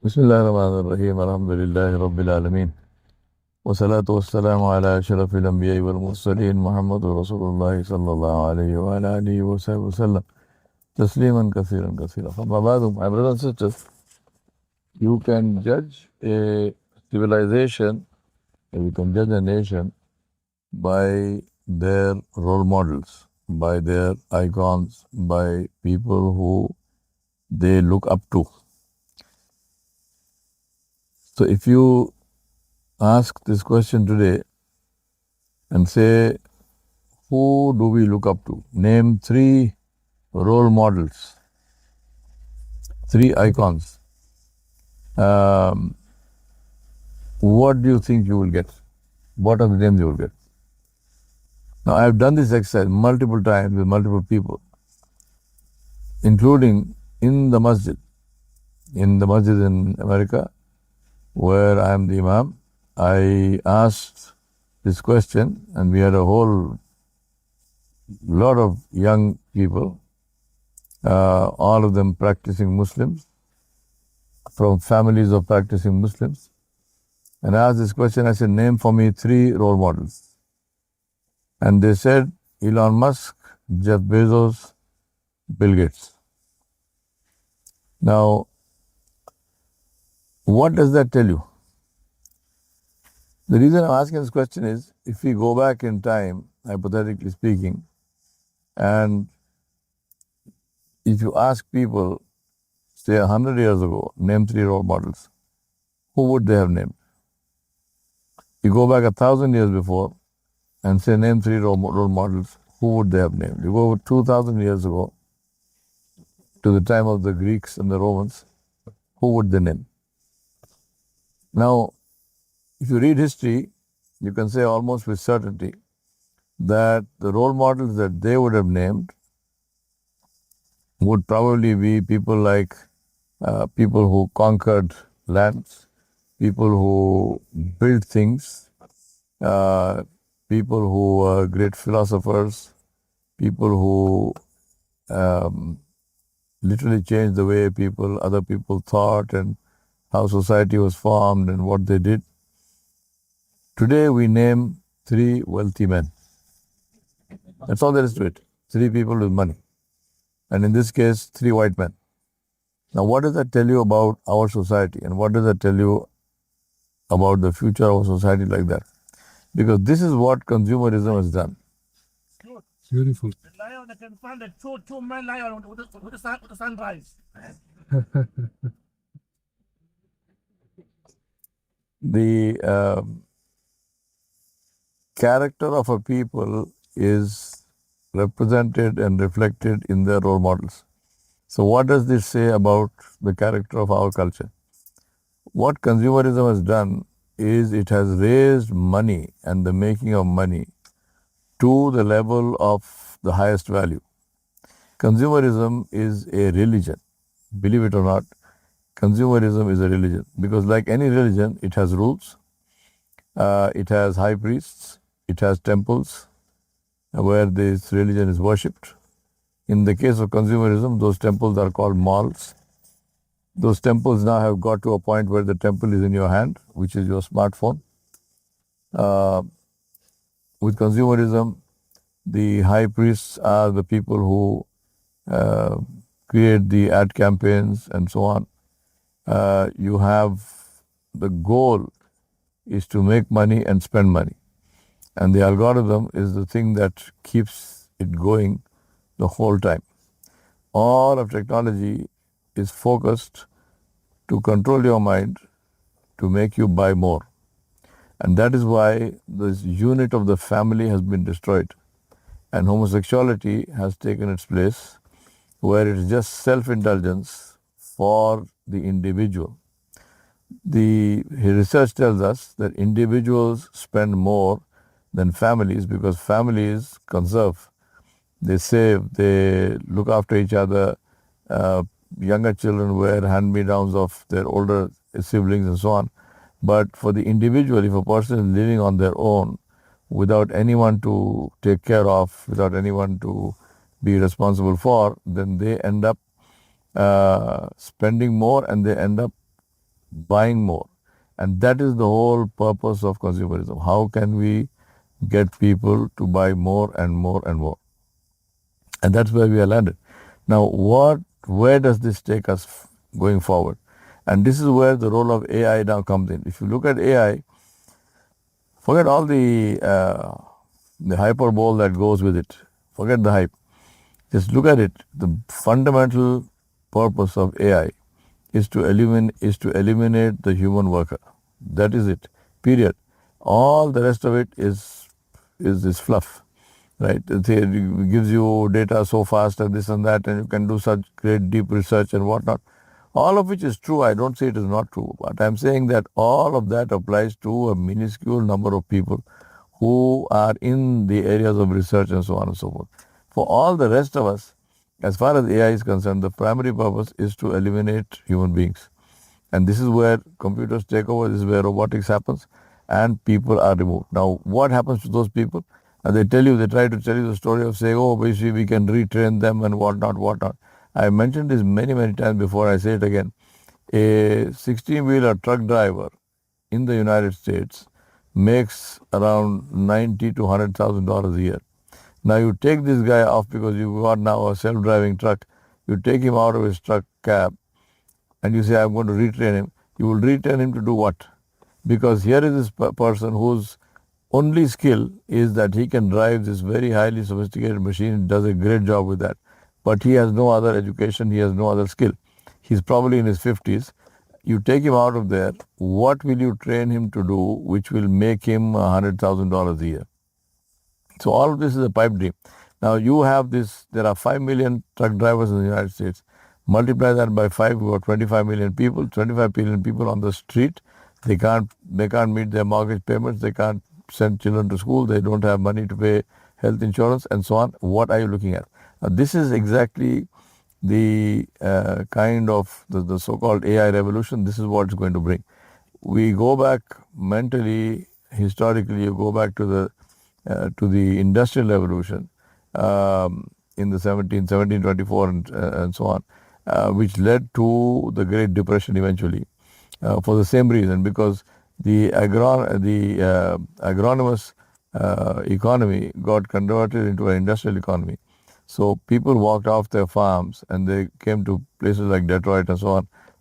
بسم الله الرحمن الرحيم الحمد لله رب العالمين والصلاة والسلام على أشرف الأنبياء والمرسلين محمد رسول الله صلى الله عليه وعلى آله وصحبه وسلم تسليما كثيرا كثيرا. فما بعد, my brothers and sisters, you can judge a civilization, you can judge a nation by their role models, by their icons, by people who they look up to. So if you ask this question today and say, who do we look up to? Name 3 role models, 3 icons. What do you think you will get? What are the names you will get? Now, I have done this exercise multiple times with multiple people, including in the masjid in America, where I am the imam. I asked this question, and we had a whole lot of young people, all of them practicing Muslims, from families of practicing Muslims. And I asked this question, I said, name for me 3 role models. And they said, Elon Musk, Jeff Bezos, Bill Gates. Now, what does that tell you? The reason I'm asking this question is, if we go back in time, hypothetically speaking, and if you ask people, say 100 years ago, name 3 role models, who would they have named? You go back 1,000 years before and say name 3 role models, who would they have named? You go over 2,000 years ago to the time of the Greeks and the Romans, who would they name? Now, if you read history, you can say almost with certainty that the role models that they would have named would probably be people like people who conquered lands, people who built things, people who were great philosophers, people who literally changed the way other people thought and how society was formed and what they did. Today we name 3 wealthy men. That's all there is to it. 3 people with money. And in this case, 3 white men. Now, what does that tell you about our society? And what does that tell you about the future of a society like that? Because this is what consumerism has done. Beautiful. The lion that can find the two men lion with the sunrise. The character of a people is represented and reflected in their role models. So what does this say about the character of our culture? What consumerism has done is it has raised money and the making of money to the level of the highest value. Consumerism is a religion. Believe it or not, consumerism is a religion, because like any religion, it has rules, it has high priests, it has temples where this religion is worshipped. In the case of consumerism, those temples are called malls. Those temples now have got to a point where the temple is in your hand, which is your smartphone. With consumerism, the high priests are the people who create the ad campaigns and so on. You have the goal is to make money and spend money. And the algorithm is the thing that keeps it going the whole time. All of technology is focused to control your mind, to make you buy more. And that is why this unit of the family has been destroyed. And homosexuality has taken its place, where it is just self-indulgence for the individual. The research tells us that individuals spend more than families, because families conserve, they save, they look after each other. Younger children wear hand-me-downs of their older siblings and so on. But for the individual, if a person is living on their own without anyone to take care of, without anyone to be responsible for, then they end up spending more, and they end up buying more. And that is the whole purpose of consumerism. How can we get people to buy more and more and more? And that's where we are landed. Now, where does this take us going forward? And this is where the role of AI now comes in. If you look at AI, forget all the hyperbole that goes with it. Forget the hype. Just look at it. The fundamental purpose of AI is to eliminate the human worker. That is it. Period. All the rest of it is this fluff, right? It gives you data so fast and this and that, and you can do such great deep research and whatnot. All of which is true. I don't say it is not true, but I'm saying that all of that applies to a minuscule number of people who are in the areas of research and so on and so forth. For all the rest of us, as far as AI is concerned, the primary purpose is to eliminate human beings. And this is where computers take over, this is where robotics happens, and people are removed. Now, what happens to those people? They try to tell you the story of saying, oh, basically we can retrain them and whatnot. I mentioned this many, many times before, I say it again. A 16-wheeler truck driver in the United States makes around $90,000 to $100,000 a year. Now you take this guy off because you've got now a self-driving truck. You take him out of his truck cab and you say, I'm going to retrain him. You will retrain him to do what? Because here is this person whose only skill is that he can drive this very highly sophisticated machine, does a great job with that. But he has no other education, he has no other skill. He's probably in his 50s. You take him out of there, what will you train him to do which will make him $100,000 a year? So all of this is a pipe dream. Now you have this, there are 5 million truck drivers in the United States. Multiply that by 5, you got 25 million people, 25 million people on the street. They can't meet their mortgage payments, they can't send children to school, they don't have money to pay health insurance and so on. What are you looking at? Now, this is exactly the kind of the so-called AI revolution. This is what it's going to bring. We go back mentally, historically, you go back to the industrial revolution in the 1724 and so on, which led to the Great Depression eventually for the same reason, because the agronomous economy got converted into an industrial economy. So people walked off their farms and they came to places like Detroit and so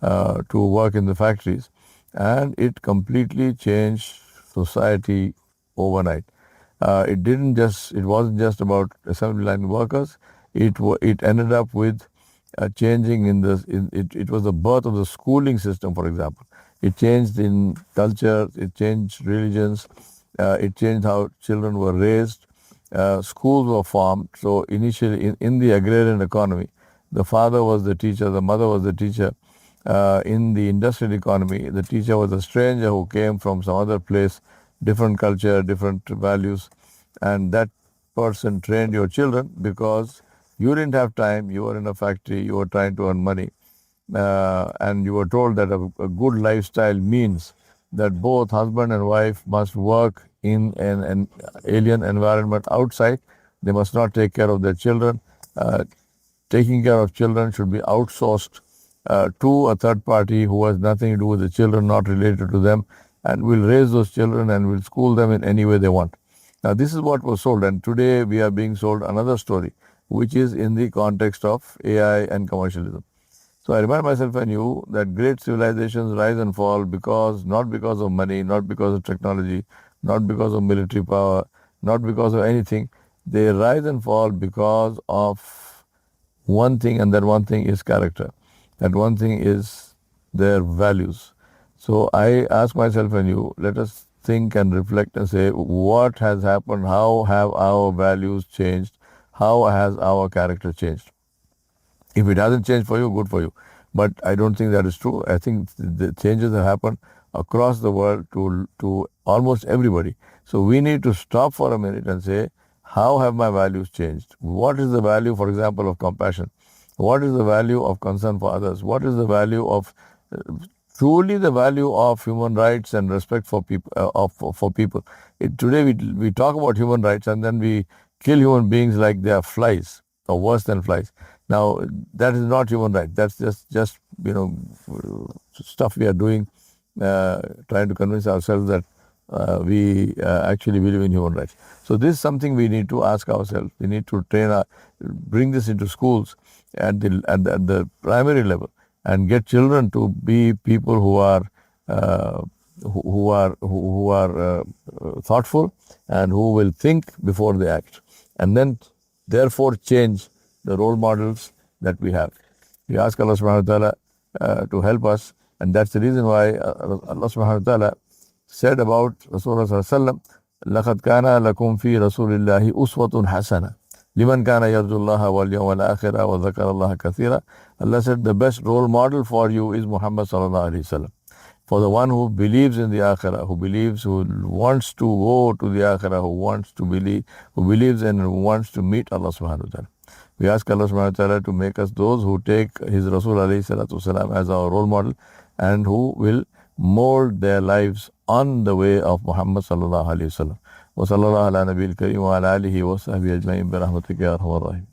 on to work in the factories, and it completely changed society overnight. It wasn't just about assembly line workers. It ended up with changing it was the birth of the schooling system, for example. It changed in culture, it changed religions, it changed how children were raised. Schools were formed. So initially in the agrarian economy, the father was the teacher, the mother was the teacher. In the industrial economy, the teacher was a stranger who came from some other place, different culture, different values, and that person trained your children because you didn't have time, you were in a factory, you were trying to earn money, and you were told that a good lifestyle means that both husband and wife must work in an alien environment outside. They must not take care of their children. Taking care of children should be outsourced to a third party who has nothing to do with the children, not related to them, and will raise those children and will school them in any way they want. Now, this is what was sold, and today we are being sold another story, which is in the context of AI and commercialism. So I remind myself and you that great civilizations rise and fall not because of money, not because of technology, not because of military power, not because of anything. They rise and fall because of one thing, and that one thing is character. That one thing is their values. So I ask myself and you, let us think and reflect and say, what has happened? How have our values changed? How has our character changed? If it hasn't changed for you, good for you. But I don't think that is true. I think the changes have happened across the world to almost everybody. So we need to stop for a minute and say, how have my values changed? What is the value, for example, of compassion? What is the value of concern for others? What is the value of truly the value of human rights and respect for people? For people. Today we talk about human rights and then we kill human beings like they are flies or worse than flies. Now, that is not human right. That's just stuff we are doing, trying to convince ourselves that we actually believe in human rights. So this is something we need to ask ourselves. We need to bring this into schools at the primary level and get children to be people who are thoughtful and who will think before they act, and then therefore change the role models that we have. We ask Allah subhanahu wa ta'ala to help us, and that's the reason why Allah subhanahu wa ta'ala said about Rasulullah sallallahu alaihi wasallam, لَقَدْ كَانَ لَكُمْ فِي رَسُولِ اللَّهِ أُسْوَةٌ حَسَنَةٌ لِمَنْ كَانَ يَرْجُو اللَّهَ وَالْيَوْمَ الْآخِرَ وَذَكَرَ اللَّهَ كَثِيرًا. Allah said the best role model for you is Muhammad sallallahu alaihi wasallam. For the one who believes in the Akhirah, who wants to go to the Akhirah, who believes and who wants to meet Allah subhanahu wa ta'ala. We ask Allah subhanahu wa ta'ala to make us those who take His Rasul alayhi salatu wasalam as our role model and who will mold their lives on the way of Muhammad sallallahu alayhi wa sallam. Wa sallallahu ala nabiyil kareem wa ala alihi wa sahbihi ajma'in bi rahmatika ya arhamar rahim.